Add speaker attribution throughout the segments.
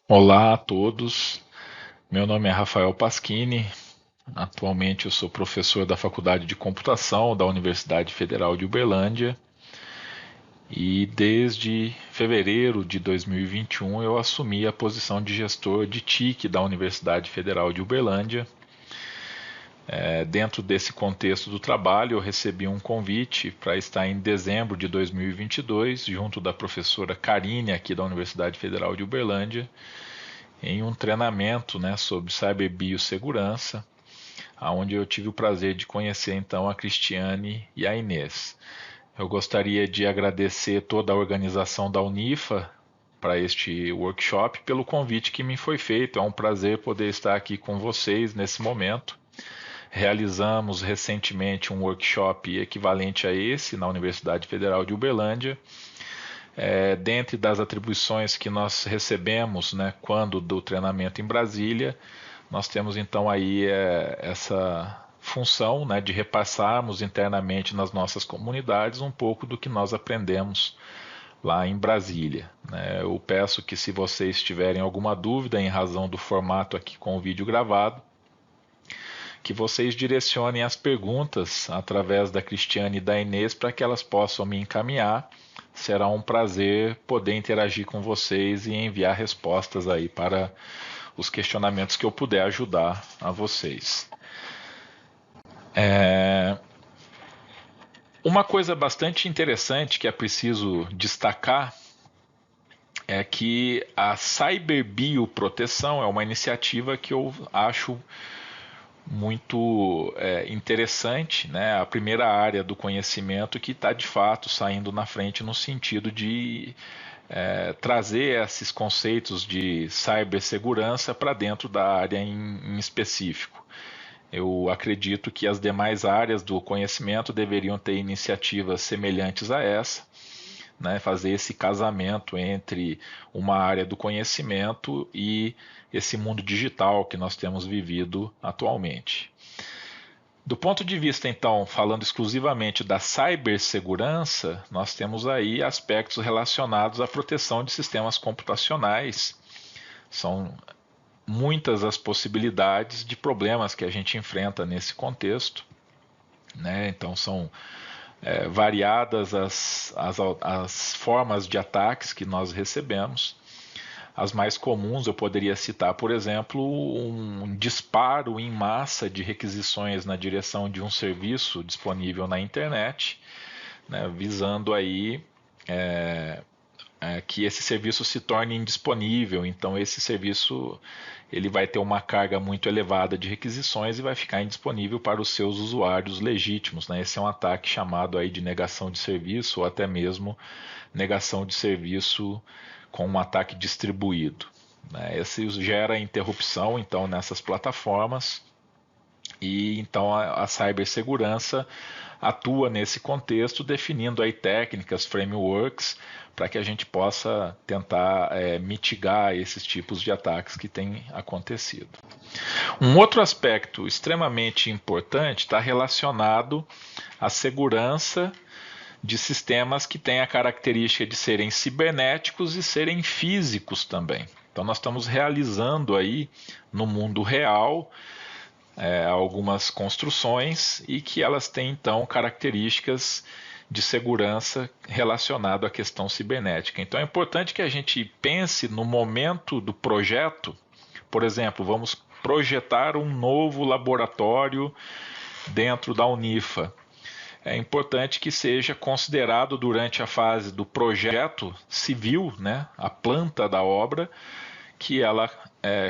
Speaker 1: Olá a todos, meu nome é Rafael Pasquini, atualmente eu sou professor da Faculdade de Computação da Universidade Federal de Uberlândia e desde fevereiro de 2021 eu assumi a posição de gestor de TIC da Universidade Federal de Uberlândia. Dentro desse contexto do trabalho, eu recebi um convite para estar em dezembro de 2022, junto da professora Karine, aqui da Universidade Federal de Uberlândia, em um treinamento, né, sobre ciberbiossegurança, onde eu tive o prazer de conhecer então a Cristiane e a Inês. Eu gostaria de agradecer toda a organização da Unifa para este workshop pelo convite que me foi feito. É um prazer poder estar aqui com vocês nesse momento. Realizamos recentemente um workshop equivalente a esse na Universidade Federal de Uberlândia. Dentre das atribuições que nós recebemos, né, quando do treinamento em Brasília, nós temos então aí essa função, né, de repassarmos internamente nas nossas comunidades um pouco do que nós aprendemos lá em Brasília, né? Eu peço que, se vocês tiverem alguma dúvida em razão do formato aqui com o vídeo gravado, que vocês direcionem as perguntas através da Cristiane e da Inês para que elas possam me encaminhar. Será um prazer poder interagir com vocês e enviar respostas aí para os questionamentos que eu puder ajudar a vocês. Uma coisa bastante interessante que é preciso destacar é que a cyberbioproteção é uma iniciativa que eu acho muito interessante, né? A primeira área do conhecimento que está de fato saindo na frente no sentido de trazer esses conceitos de cibersegurança para dentro da área em específico. Eu acredito que as demais áreas do conhecimento deveriam ter iniciativas semelhantes a essa, né, fazer esse casamento entre uma área do conhecimento e esse mundo digital que nós temos vivido atualmente. Do ponto de vista, então, falando exclusivamente da cibersegurança, nós temos aí aspectos relacionados à proteção de sistemas computacionais. São muitas as possibilidades de problemas que a gente enfrenta nesse contexto, né? Então são variadas as formas de ataques que nós recebemos. As mais comuns eu poderia citar, por exemplo, um disparo em massa de requisições na direção de um serviço disponível na internet, né, visando aí que esse serviço se torne indisponível. Então esse serviço ele vai ter uma carga muito elevada de requisições e vai ficar indisponível para os seus usuários legítimos, né? Esse é um ataque chamado aí de negação de serviço ou até mesmo negação de serviço com um ataque distribuído, né? Esse gera interrupção então nessas plataformas e então a cibersegurança atua nesse contexto, definindo aí técnicas, frameworks, para que a gente possa tentar mitigar esses tipos de ataques que têm acontecido. Um outro aspecto extremamente importante está relacionado à segurança de sistemas que têm a característica de serem cibernéticos e serem físicos também. Então nós estamos realizando aí no mundo real algumas construções e que elas têm então características de segurança relacionado à questão cibernética. Então é importante que a gente pense no momento do projeto. Por exemplo, vamos projetar um novo laboratório dentro da Unifa. É importante que seja considerado durante a fase do projeto civil, né, a planta da obra, que ela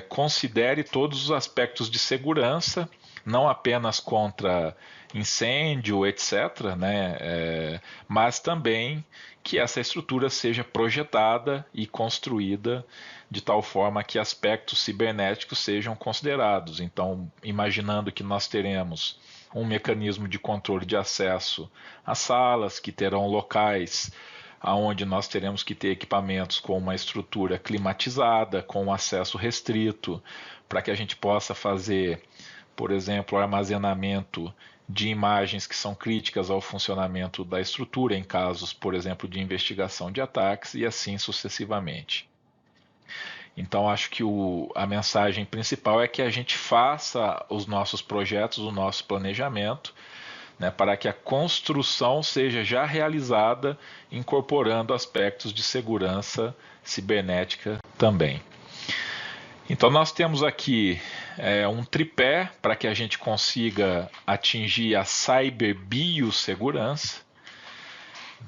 Speaker 1: considere todos os aspectos de segurança, não apenas contra incêndio, etc., né, mas também que essa estrutura seja projetada e construída de tal forma que aspectos cibernéticos sejam considerados. Então, imaginando que nós teremos um mecanismo de controle de acesso às salas, que terão locais aonde nós teremos que ter equipamentos com uma estrutura climatizada, com acesso restrito, para que a gente possa fazer, por exemplo, o armazenamento de imagens que são críticas ao funcionamento da estrutura em casos, por exemplo, de investigação de ataques e assim sucessivamente. Então, acho que a mensagem principal é que a gente faça os nossos projetos, o nosso planejamento, né, para que a construção seja já realizada, incorporando aspectos de segurança cibernética também. Então, nós temos aqui um tripé para que a gente consiga atingir a cyberbiossegurança.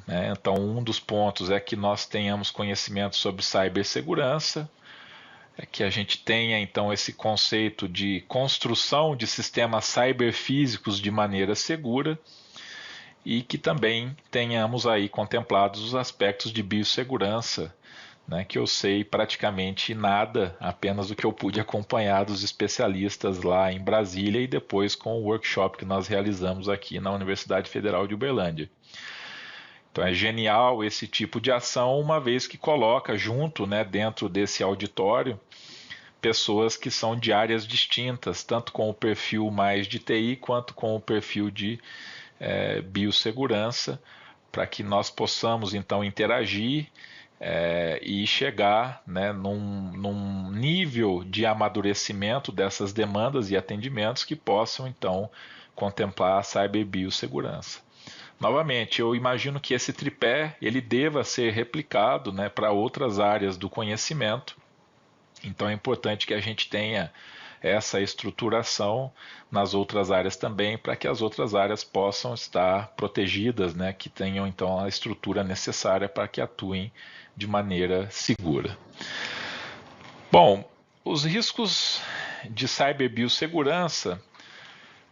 Speaker 1: Né? Então, um dos pontos é que nós tenhamos conhecimento sobre cibersegurança, é que a gente tenha então esse conceito de construção de sistemas cyberfísicos de maneira segura e que também tenhamos aí contemplados os aspectos de biossegurança, né, que eu sei praticamente nada, apenas o que eu pude acompanhar dos especialistas lá em Brasília e depois com o workshop que nós realizamos aqui na Universidade Federal de Uberlândia. Então é genial esse tipo de ação, uma vez que coloca junto, né, dentro desse auditório, pessoas que são de áreas distintas, tanto com o perfil mais de TI quanto com o perfil de biossegurança, para que nós possamos então interagir e chegar, né, num nível de amadurecimento dessas demandas e atendimentos que possam então contemplar a cyberbiossegurança. Novamente, eu imagino que esse tripé ele deva ser replicado, né, para outras áreas do conhecimento. Então é importante que a gente tenha essa estruturação nas outras áreas também, para que as outras áreas possam estar protegidas, né, que tenham então a estrutura necessária para que atuem de maneira segura. Bom, os riscos de cyberbiossegurança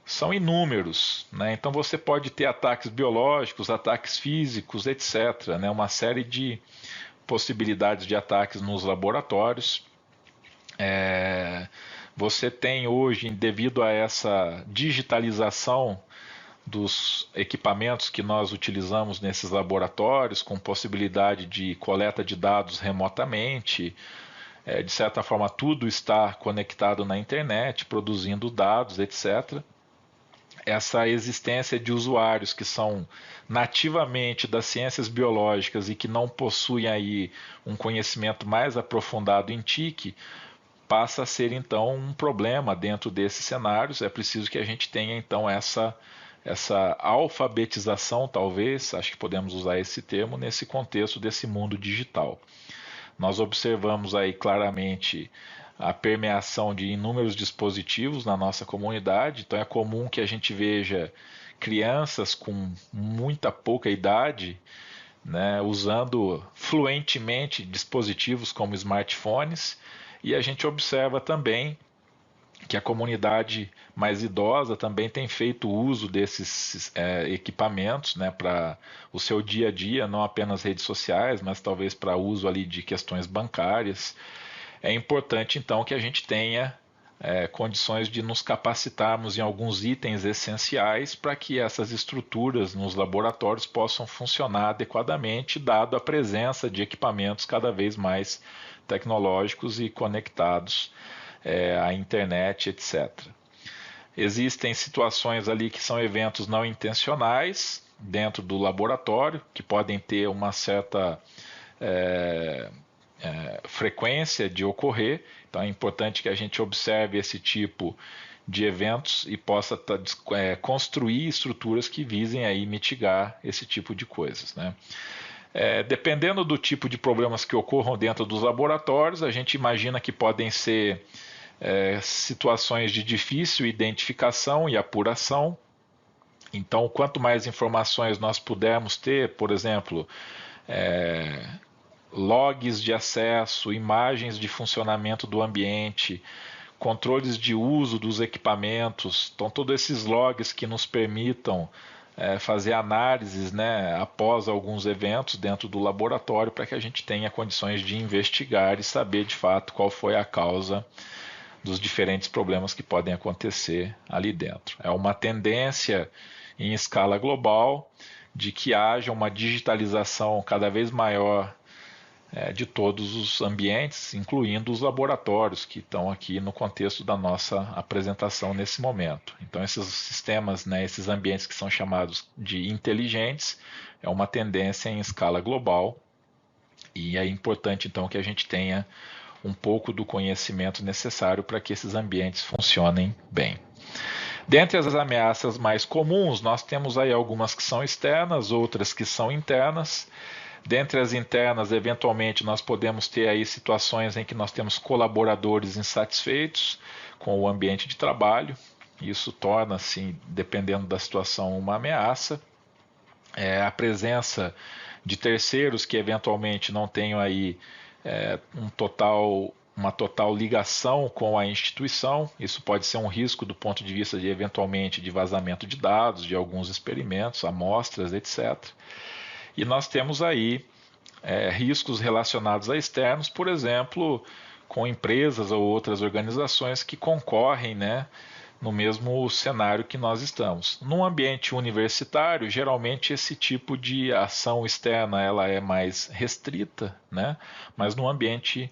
Speaker 1: são inúmeros, né? Então você pode ter ataques biológicos, ataques físicos, etc., né? Uma série de possibilidades de ataques nos laboratórios. Você tem hoje, devido a essa digitalização dos equipamentos que nós utilizamos nesses laboratórios, com possibilidade de coleta de dados remotamente, de certa forma tudo está conectado na internet, produzindo dados, etc. Essa existência de usuários que são nativamente das ciências biológicas e que não possuem aí um conhecimento mais aprofundado em TIC, passa a ser então um problema dentro desses cenários. É preciso que a gente tenha então essa alfabetização, talvez, acho que podemos usar esse termo, nesse contexto desse mundo digital. Nós observamos aí claramente a permeação de inúmeros dispositivos na nossa comunidade, então é comum que a gente veja crianças com muita pouca idade, né, usando fluentemente dispositivos como smartphones, e a gente observa também que a comunidade mais idosa também tem feito uso desses equipamentos, né, para o seu dia a dia, não apenas redes sociais, mas talvez para uso ali de questões bancárias. É importante então que a gente tenha condições de nos capacitarmos em alguns itens essenciais para que essas estruturas nos laboratórios possam funcionar adequadamente, dado a presença de equipamentos cada vez mais tecnológicos e conectados à internet, etc. Existem situações ali que são eventos não intencionais dentro do laboratório, que podem ter uma certa frequência de ocorrer. Então é importante que a gente observe esse tipo de eventos e possa construir estruturas que visem aí mitigar esse tipo de coisas, né? Dependendo do tipo de problemas que ocorram dentro dos laboratórios, a gente imagina que podem ser situações de difícil identificação e apuração. Então, quanto mais informações nós pudermos ter, por exemplo, logs de acesso, imagens de funcionamento do ambiente, controles de uso dos equipamentos, então todos esses logs que nos permitam fazer análises, né, após alguns eventos dentro do laboratório, para que a gente tenha condições de investigar e saber de fato qual foi a causa dos diferentes problemas que podem acontecer ali dentro. É uma tendência em escala global de que haja uma digitalização cada vez maior de todos os ambientes, incluindo os laboratórios que estão aqui no contexto da nossa apresentação nesse momento. Então, esses sistemas, né, esses ambientes que são chamados de inteligentes, é uma tendência em escala global e é importante então que a gente tenha um pouco do conhecimento necessário para que esses ambientes funcionem bem. Dentre as ameaças mais comuns, nós temos aí algumas que são externas, outras que são internas. Dentre as internas, eventualmente, nós podemos ter aí situações em que nós temos colaboradores insatisfeitos com o ambiente de trabalho. Isso torna, assim, dependendo da situação, uma ameaça. A presença de terceiros que eventualmente não tenham aí uma total ligação com a instituição. Isso pode ser um risco do ponto de vista de eventualmente de vazamento de dados, de alguns experimentos, amostras, etc. E nós temos aí riscos relacionados a externos, por exemplo, com empresas ou outras organizações que concorrem, né, no mesmo cenário que nós estamos. Num ambiente universitário, geralmente esse tipo de ação externa ela é mais restrita, né? Mas no ambiente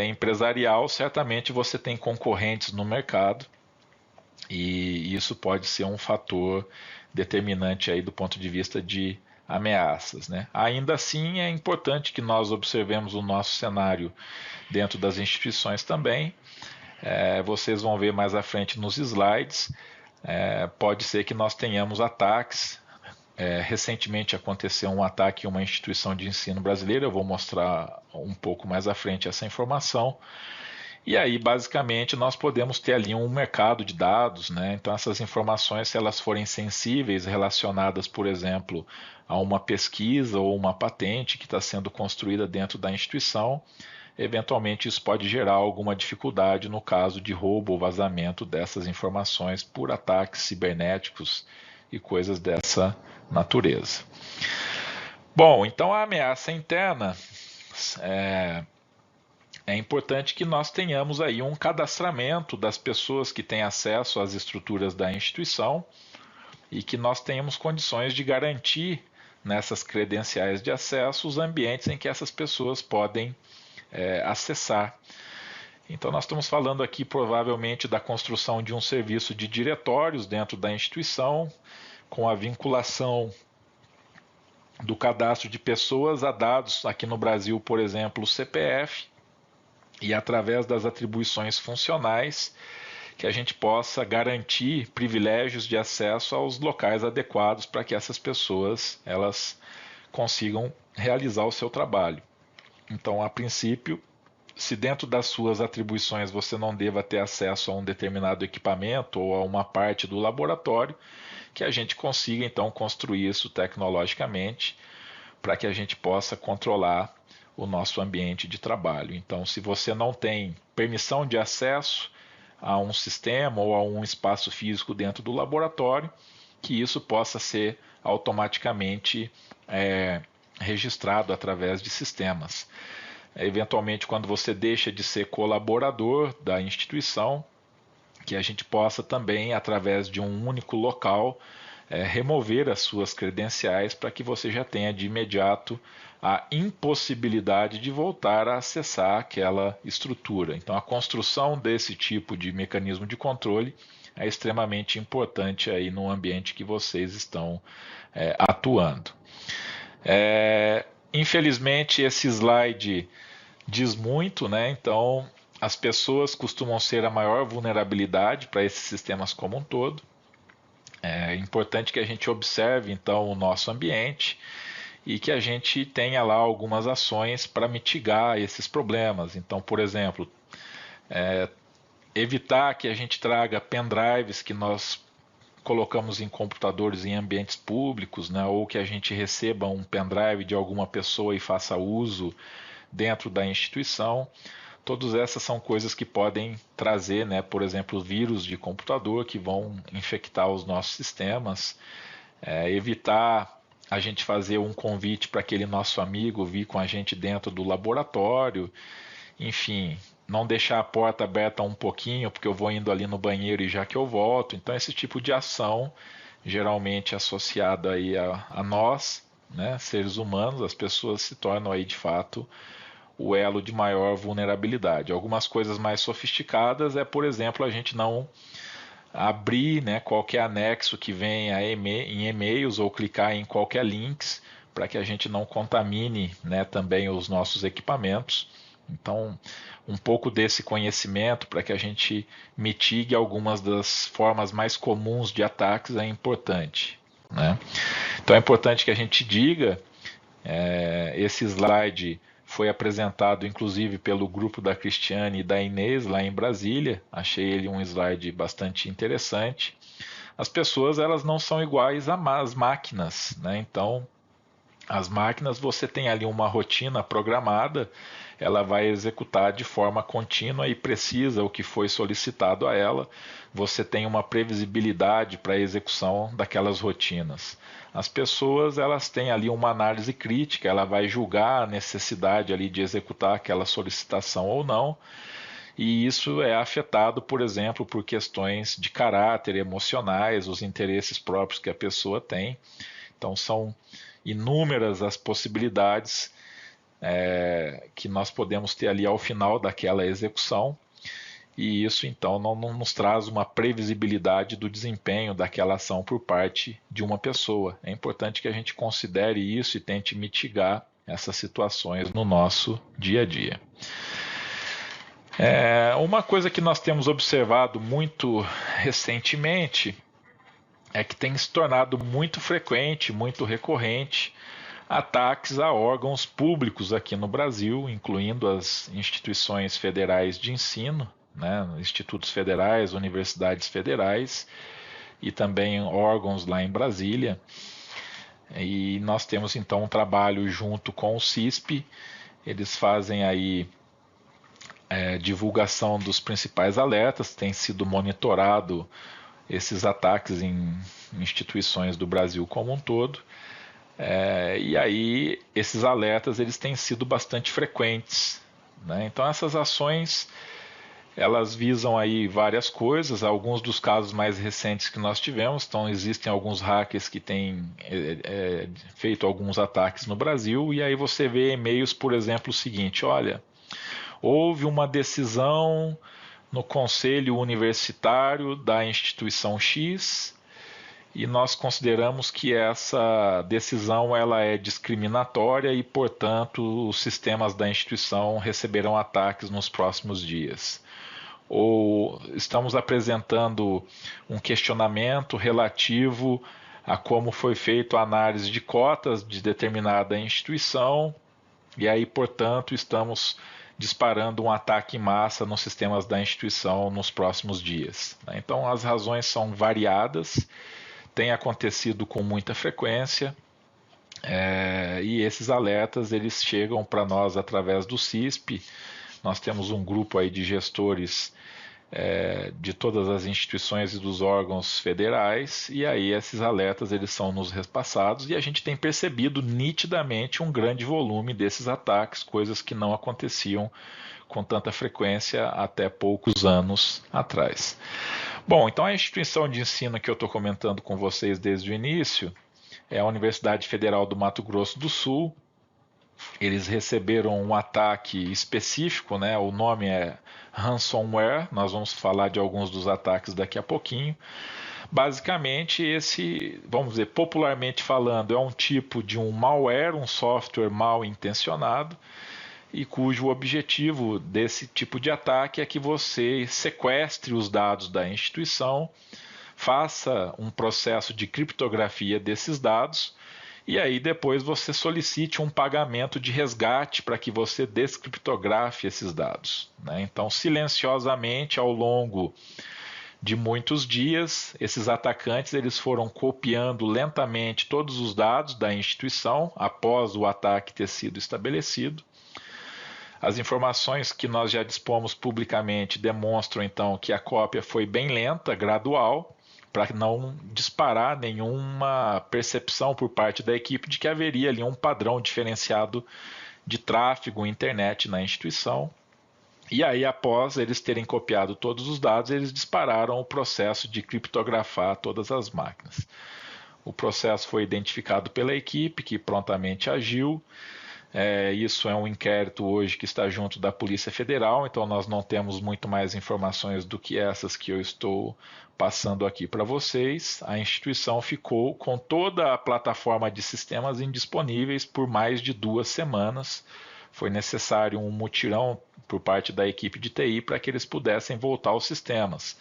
Speaker 1: empresarial, certamente você tem concorrentes no mercado e isso pode ser um fator determinante aí do ponto de vista de ameaças, né? Ainda assim, é importante que nós observemos o nosso cenário dentro das instituições também. Vocês vão ver mais à frente nos slides. Pode ser que nós tenhamos ataques. Recentemente aconteceu um ataque em uma instituição de ensino brasileira. Eu vou mostrar um pouco mais à frente essa informação. E aí, basicamente, nós podemos ter ali um mercado de dados, né? Então, essas informações, se elas forem sensíveis, relacionadas, por exemplo, a uma pesquisa ou uma patente que está sendo construída dentro da instituição, eventualmente isso pode gerar alguma dificuldade no caso de roubo ou vazamento dessas informações por ataques cibernéticos e coisas dessa natureza. Bom, então a ameaça interna é importante que nós tenhamos aí um cadastramento das pessoas que têm acesso às estruturas da instituição e que nós tenhamos condições de garantir nessas credenciais de acesso os ambientes em que essas pessoas podem acessar. Então nós estamos falando aqui provavelmente da construção de um serviço de diretórios dentro da instituição, com a vinculação do cadastro de pessoas a dados, aqui no Brasil, por exemplo, o CPF, e através das atribuições funcionais que a gente possa garantir privilégios de acesso aos locais adequados para que essas pessoas elas consigam realizar o seu trabalho. Então, a princípio, se dentro das suas atribuições você não deva ter acesso a um determinado equipamento ou a uma parte do laboratório, que a gente consiga então construir isso tecnologicamente para que a gente possa controlar o nosso ambiente de trabalho. Então, se você não tem permissão de acesso a um sistema ou a um espaço físico dentro do laboratório, que isso possa ser automaticamente registrado através de sistemas. Eventualmente, quando você deixa de ser colaborador da instituição, que a gente possa também, através de um único local, remover as suas credenciais para que você já tenha de imediato a impossibilidade de voltar a acessar aquela estrutura. Então, a construção desse tipo de mecanismo de controle é extremamente importante aí no ambiente que vocês estão atuando. Infelizmente, esse slide diz muito, né? Então, as pessoas costumam ser a maior vulnerabilidade para esses sistemas como um todo. É importante que a gente observe, então, o nosso ambiente e que a gente tenha lá algumas ações para mitigar esses problemas. Então, por exemplo, evitar que a gente traga pendrives que nós colocamos em computadores em ambientes públicos, né, ou que a gente receba um pendrive de alguma pessoa e faça uso dentro da instituição. Todas essas são coisas que podem trazer, né, por exemplo, vírus de computador que vão infectar os nossos sistemas. Evitar a gente fazer um convite para aquele nosso amigo vir com a gente dentro do laboratório. Enfim, não deixar a porta aberta um pouquinho, porque eu vou indo ali no banheiro e já que eu volto. Então, esse tipo de ação, geralmente associada aí a nós, né, seres humanos, as pessoas se tornam aí de fato o elo de maior vulnerabilidade. Algumas coisas mais sofisticadas por exemplo, a gente não abrir, né, qualquer anexo que venha em e-mails ou clicar em qualquer links para que a gente não contamine, né, também os nossos equipamentos. Então, um pouco desse conhecimento para que a gente mitigue algumas das formas mais comuns de ataques é importante, né? Então é importante que a gente diga, esse slide foi apresentado inclusive pelo grupo da Cristiane e da Inês lá em Brasília. Achei ele um slide bastante interessante. As pessoas, elas não são iguais às máquinas, né? Então, as máquinas, você tem ali uma rotina programada, ela vai executar de forma contínua e precisa o que foi solicitado a ela. Você tem uma previsibilidade para a execução daquelas rotinas. As pessoas, elas têm ali uma análise crítica, ela vai julgar a necessidade ali de executar aquela solicitação ou não. E isso é afetado, por exemplo, por questões de caráter, emocionais, os interesses próprios que a pessoa tem. Então, são inúmeras as possibilidades que nós podemos ter ali ao final daquela execução, e isso então não nos traz uma previsibilidade do desempenho daquela ação por parte de uma pessoa. É importante que a gente considere isso e tente mitigar essas situações no nosso dia a dia. Uma coisa que nós temos observado muito recentemente é que tem se tornado muito frequente, muito recorrente, ataques a órgãos públicos aqui no Brasil, incluindo as instituições federais de ensino, né, institutos federais, universidades federais e também órgãos lá em Brasília. E nós temos então um trabalho junto com o CISP, eles fazem aí divulgação dos principais alertas, tem sido monitorado esses ataques em instituições do Brasil como um todo. E aí esses alertas eles têm sido bastante frequentes, né? Então essas ações elas visam aí várias coisas. Alguns dos casos mais recentes que nós tivemos, então existem alguns hackers que têm feito alguns ataques no Brasil, e aí você vê e-mails, por exemplo, o seguinte: olha, houve uma decisão no conselho universitário da instituição X e nós consideramos que essa decisão ela é discriminatória e, portanto, os sistemas da instituição receberão ataques nos próximos dias. Ou estamos apresentando um questionamento relativo a como foi feita a análise de cotas de determinada instituição e aí, portanto, estamos disparando um ataque em massa nos sistemas da instituição nos próximos dias. Então, as razões são variadas, tem acontecido com muita frequência, e esses alertas eles chegam para nós através do CISP. Nós temos um grupo aí de gestores de todas as instituições e dos órgãos federais, e aí esses alertas eles são nos repassados e a gente tem percebido nitidamente um grande volume desses ataques, coisas que não aconteciam com tanta frequência até poucos anos atrás. Bom, então a instituição de ensino que eu estou comentando com vocês desde o início é a Universidade Federal do Mato Grosso do Sul. Eles receberam um ataque específico, né? O nome é ransomware. Nós vamos falar de alguns dos ataques daqui a pouquinho. Basicamente, esse, vamos dizer, popularmente falando, é um tipo de um malware, um software mal intencionado, e cujo objetivo desse tipo de ataque é que você sequestre os dados da instituição, faça um processo de criptografia desses dados e aí depois você solicite um pagamento de resgate para que você descriptografe esses dados, né? Então, silenciosamente, ao longo de muitos dias, esses atacantes eles foram copiando lentamente todos os dados da instituição após o ataque ter sido estabelecido. As informações que nós já dispomos publicamente demonstram então que a cópia foi bem lenta, gradual, para não disparar nenhuma percepção por parte da equipe de que haveria ali um padrão diferenciado de tráfego internet na instituição. E aí, após eles terem copiado todos os dados, eles dispararam o processo de criptografar todas as máquinas. O processo foi identificado pela equipe, que prontamente agiu. Isso é um inquérito hoje que está junto da Polícia Federal, então nós não temos muito mais informações do que essas que eu estou passando aqui para vocês. A instituição ficou com toda a plataforma de sistemas indisponíveis por mais de 2 semanas. foi necessário um mutirão por parte da equipe de TI para que eles pudessem voltar aos sistemas.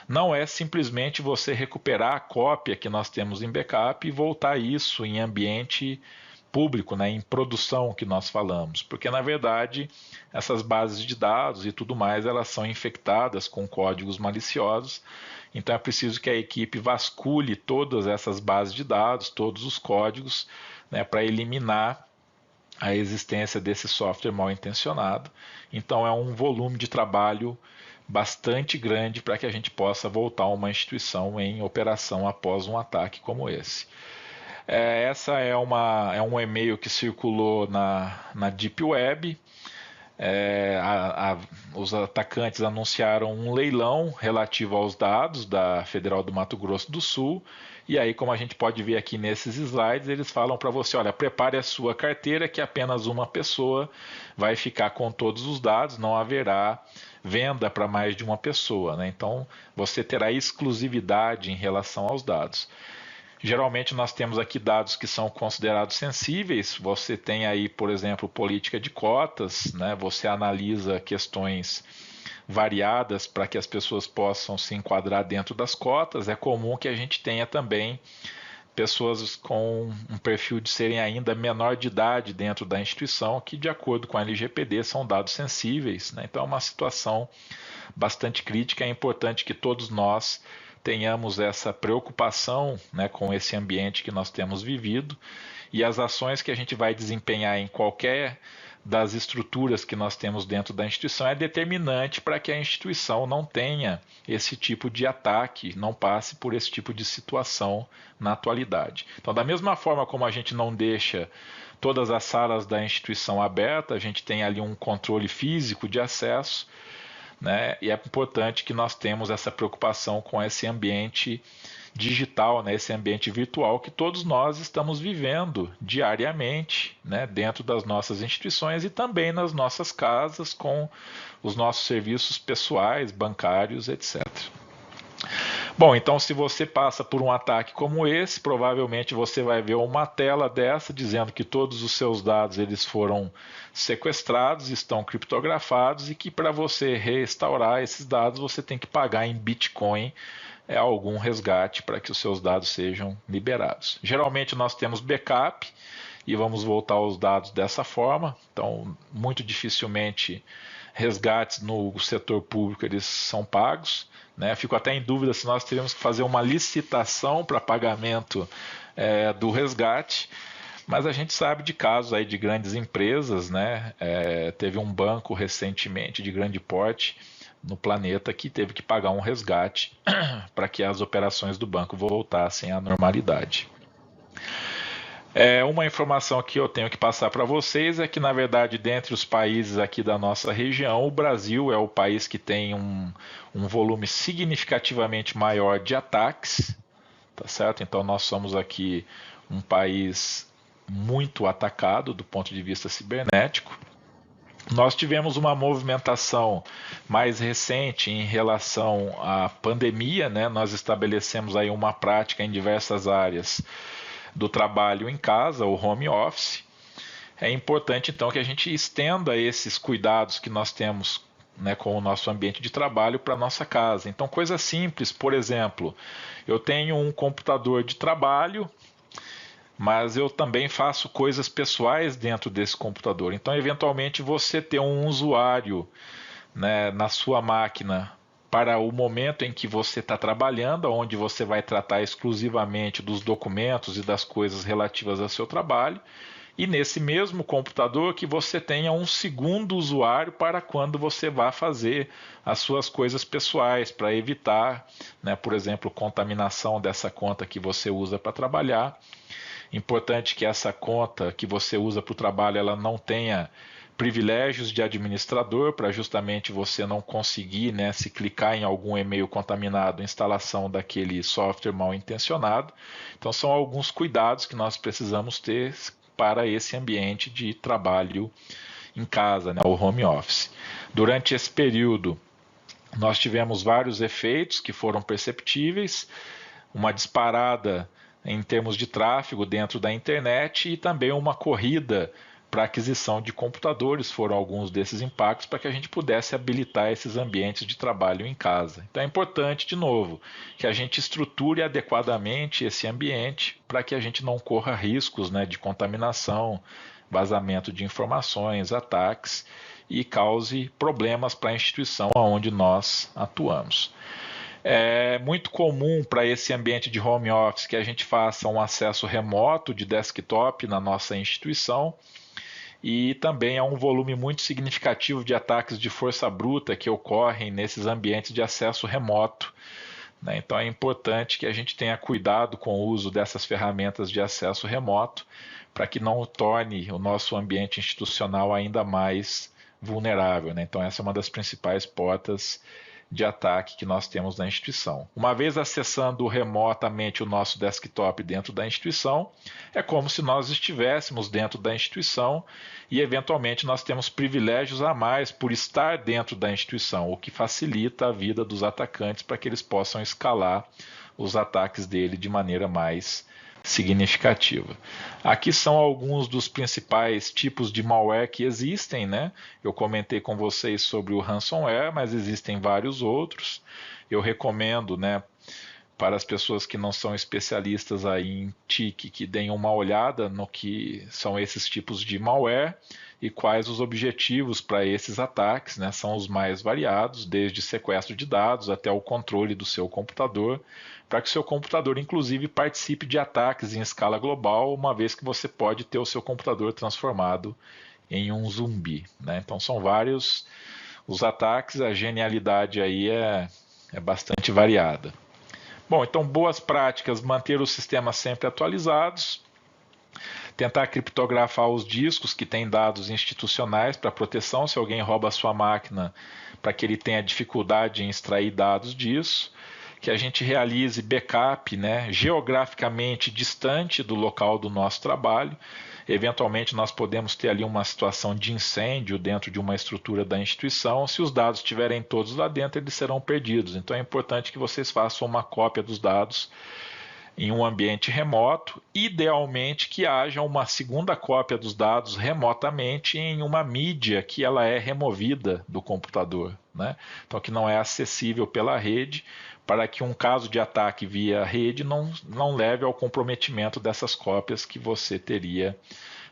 Speaker 1: Não é simplesmente você recuperar a cópia que nós temos em backup e voltar isso em ambiente público, né, em produção que nós falamos, porque na verdade essas bases de dados e tudo mais elas são infectadas com códigos maliciosos, então é preciso que a equipe vasculhe todas essas bases de dados, todos os códigos, né, para eliminar a existência desse software mal intencionado. Então é um volume de trabalho bastante grande para que a gente possa voltar uma instituição em operação após um ataque como esse. Essa é um e-mail que circulou na Deep Web. Os atacantes anunciaram um leilão relativo aos dados da Federal do Mato Grosso do Sul. E aí, como a gente pode ver aqui nesses slides, eles falam para você, olha, prepare a sua carteira que apenas uma pessoa vai ficar com todos os dados, não haverá venda para mais de uma pessoa, né? Então, você terá exclusividade em relação aos dados. Geralmente nós temos aqui dados que são considerados sensíveis. Você tem aí, por exemplo, política de cotas, né? Você analisa questões variadas para que as pessoas possam se enquadrar dentro das cotas. É comum que a gente tenha também pessoas com um perfil de serem ainda menor de idade dentro da instituição, que de acordo com a LGPD são dados sensíveis, né? Então é uma situação bastante crítica. É importante que todos nós tenhamos essa preocupação, né, com esse ambiente que nós temos vivido, e as ações que a gente vai desempenhar em qualquer das estruturas que nós temos dentro da instituição é determinante para que a instituição não tenha esse tipo de ataque, não passe por esse tipo de situação na atualidade. Então, da mesma forma como a gente não deixa todas as salas da instituição abertas, a gente tem ali um controle físico de acesso, né? E é importante que nós temos essa preocupação com esse ambiente digital, né? Esse ambiente virtual que todos nós estamos vivendo diariamente, né? Dentro das nossas instituições e também nas nossas casas com os nossos serviços pessoais, bancários, etc. Bom, então se você passa por um ataque como esse, provavelmente você vai ver uma tela dessa dizendo que todos os seus dados eles foram sequestrados, estão criptografados e que para você restaurar esses dados você tem que pagar em Bitcoin algum resgate para que os seus dados sejam liberados. Geralmente nós temos backup e vamos voltar aos dados dessa forma, então muito dificilmente resgates no setor público eles são pagos, né? Fico até em dúvida se nós teríamos que fazer uma licitação para pagamento do resgate, mas a gente sabe de casos aí de grandes empresas, né? Teve um banco recentemente de grande porte no planeta que teve que pagar um resgate para que as operações do banco voltassem à normalidade. Uma informação que eu tenho que passar para vocês é que, na verdade, dentre os países aqui da nossa região, o Brasil é o país que tem um volume significativamente maior de ataques, tá certo? Então, nós somos aqui um país muito atacado do ponto de vista cibernético. Nós tivemos uma movimentação mais recente em relação à pandemia, né? Nós estabelecemos aí uma prática em diversas áreas do trabalho em casa, o home office. É importante então que a gente estenda esses cuidados que nós temos, né, com o nosso ambiente de trabalho para a nossa casa. Então, coisa simples, por exemplo, eu tenho um computador de trabalho, mas eu também faço coisas pessoais dentro desse computador. Então, eventualmente, você ter um usuário, né, na sua máquina para o momento em que você está trabalhando, onde você vai tratar exclusivamente dos documentos e das coisas relativas ao seu trabalho, e nesse mesmo computador que você tenha um segundo usuário para quando você vá fazer as suas coisas pessoais, para evitar, né, por exemplo, contaminação dessa conta que você usa para trabalhar. Importante que essa conta que você usa para o trabalho ela não tenha privilégios de administrador, para justamente você não conseguir, né, se clicar em algum e-mail contaminado, instalação daquele software mal intencionado. Então são alguns cuidados que nós precisamos ter para esse ambiente de trabalho em casa, né, o home office. Durante esse período nós tivemos vários efeitos que foram perceptíveis, uma disparada em termos de tráfego dentro da internet e também uma corrida para aquisição de computadores foram alguns desses impactos para que a gente pudesse habilitar esses ambientes de trabalho em casa. Então é importante, de novo, que a gente estruture adequadamente esse ambiente para que a gente não corra riscos, né, de contaminação, vazamento de informações, ataques e cause problemas para a instituição onde nós atuamos. É muito comum para esse ambiente de home office que a gente faça um acesso remoto de desktop na nossa instituição, e também há um volume muito significativo de ataques de força bruta que ocorrem nesses ambientes de acesso remoto, né? Então é importante que a gente tenha cuidado com o uso dessas ferramentas de acesso remoto para que não torne o nosso ambiente institucional ainda mais vulnerável, né? Então essa é uma das principais portas de ataque que nós temos na instituição. Uma vez acessando remotamente o nosso desktop dentro da instituição, é como se nós estivéssemos dentro da instituição e eventualmente nós temos privilégios a mais por estar dentro da instituição, o que facilita a vida dos atacantes para que eles possam escalar os ataques dele de maneira mais significativa. Aqui são alguns dos principais tipos de malware que existem, né? Eu comentei com vocês sobre o ransomware, mas existem vários outros. Eu recomendo, né, para as pessoas que não são especialistas aí em TIC, que deem uma olhada no que são esses tipos de malware e quais os objetivos para esses ataques, né? São os mais variados, desde sequestro de dados até o controle do seu computador, para que o seu computador, inclusive, participe de ataques em escala global, uma vez que você pode ter o seu computador transformado em um zumbi, né? Então são vários os ataques, a genialidade aí é bastante variada. Bom, então boas práticas, manter os sistemas sempre atualizados, tentar criptografar os discos que têm dados institucionais para proteção, se alguém rouba a sua máquina, para que ele tenha dificuldade em extrair dados disso, que a gente realize backup, né, geograficamente distante do local do nosso trabalho. Eventualmente nós podemos ter ali uma situação de incêndio dentro de uma estrutura da instituição. Se os dados estiverem todos lá dentro, eles serão perdidos. Então é importante que vocês façam uma cópia dos dados em um ambiente remoto, idealmente que haja uma segunda cópia dos dados remotamente em uma mídia que ela é removida do computador, né? Então que não é acessível pela rede, para que um caso de ataque via rede não leve ao comprometimento dessas cópias que você teria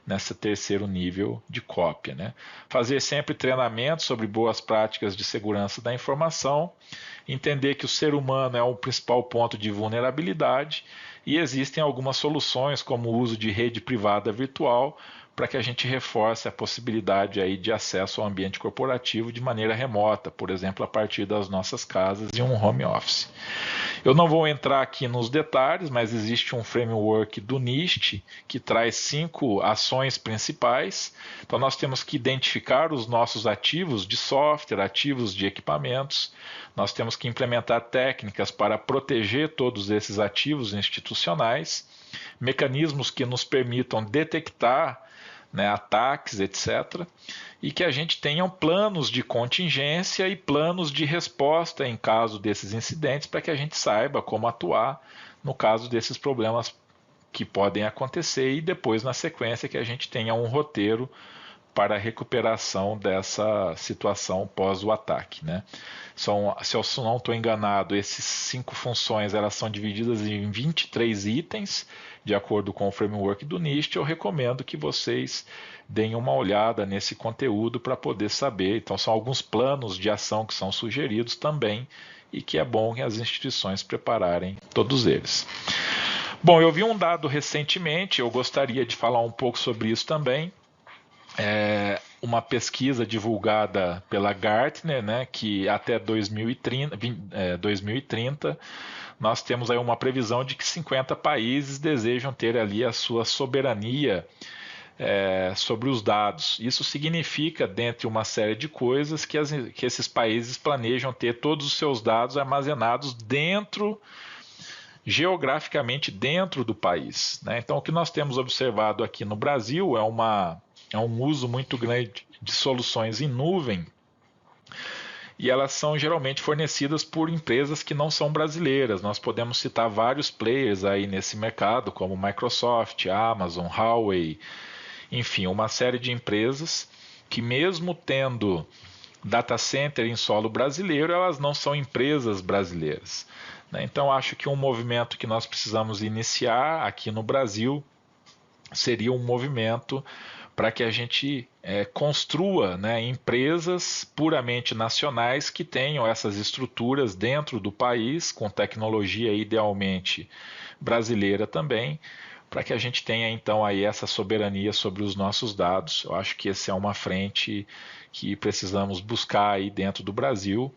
Speaker 1: nesse terceiro nível de cópia, né? Fazer sempre treinamento sobre boas práticas de segurança da informação, entender que o ser humano é o principal ponto de vulnerabilidade e existem algumas soluções como o uso de rede privada virtual para que a gente reforce a possibilidade aí de acesso ao ambiente corporativo de maneira remota, por exemplo, a partir das nossas casas e um home office. Eu não vou entrar aqui nos detalhes, mas existe um framework do NIST que traz 5 ações principais. Então nós temos que identificar os nossos ativos de software, ativos de equipamentos. Nós temos que implementar técnicas para proteger todos esses ativos institucionais, mecanismos que nos permitam detectar, né, ataques, etc. E que a gente tenha planos de contingência e planos de resposta em caso desses incidentes, para que a gente saiba como atuar no caso desses problemas que podem acontecer e depois, na sequência, que a gente tenha um roteiro para a recuperação dessa situação pós o ataque, né? Se eu não estou enganado, essas 5 funções elas são divididas em 23 itens, de acordo com o framework do NIST. Eu recomendo que vocês deem uma olhada nesse conteúdo para poder saber. Então são alguns planos de ação que são sugeridos também e que é bom que as instituições prepararem todos eles. Bom, eu vi um dado recentemente, eu gostaria de falar um pouco sobre isso também. Uma pesquisa divulgada pela Gartner, né, que até 2030 nós temos aí uma previsão de que 50 países desejam ter ali a sua soberania sobre os dados. Isso significa, dentre uma série de coisas, que esses países planejam ter todos os seus dados armazenados geograficamente dentro do país, né? Então o que nós temos observado aqui no Brasil é um uso muito grande de soluções em nuvem, e elas são geralmente fornecidas por empresas que não são brasileiras. Nós podemos citar vários players aí nesse mercado, como Microsoft, Amazon, Huawei, enfim, uma série de empresas que mesmo tendo data center em solo brasileiro, elas não são empresas brasileiras, né? Então acho que um movimento que nós precisamos iniciar aqui no Brasil seria um movimento para que a gente construa, né, empresas puramente nacionais que tenham essas estruturas dentro do país, com tecnologia idealmente brasileira também, para que a gente tenha então aí essa soberania sobre os nossos dados. Eu acho que essa é uma frente que precisamos buscar aí dentro do Brasil.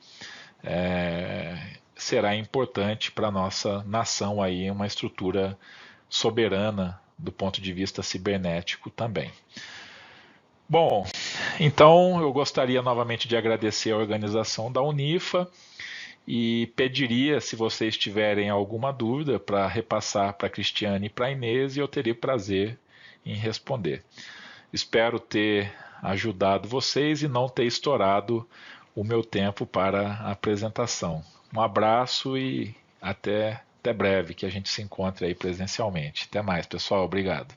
Speaker 1: Será importante para a nossa nação aí uma estrutura soberana do ponto de vista cibernético também. Bom, então eu gostaria novamente de agradecer a organização da Unifa e pediria, se vocês tiverem alguma dúvida, para repassar para a Cristiane e para a Inês, e eu teria prazer em responder. Espero ter ajudado vocês e não ter estourado o meu tempo para a apresentação. Um abraço e até breve, que a gente se encontre aí presencialmente. Até mais, pessoal. Obrigado.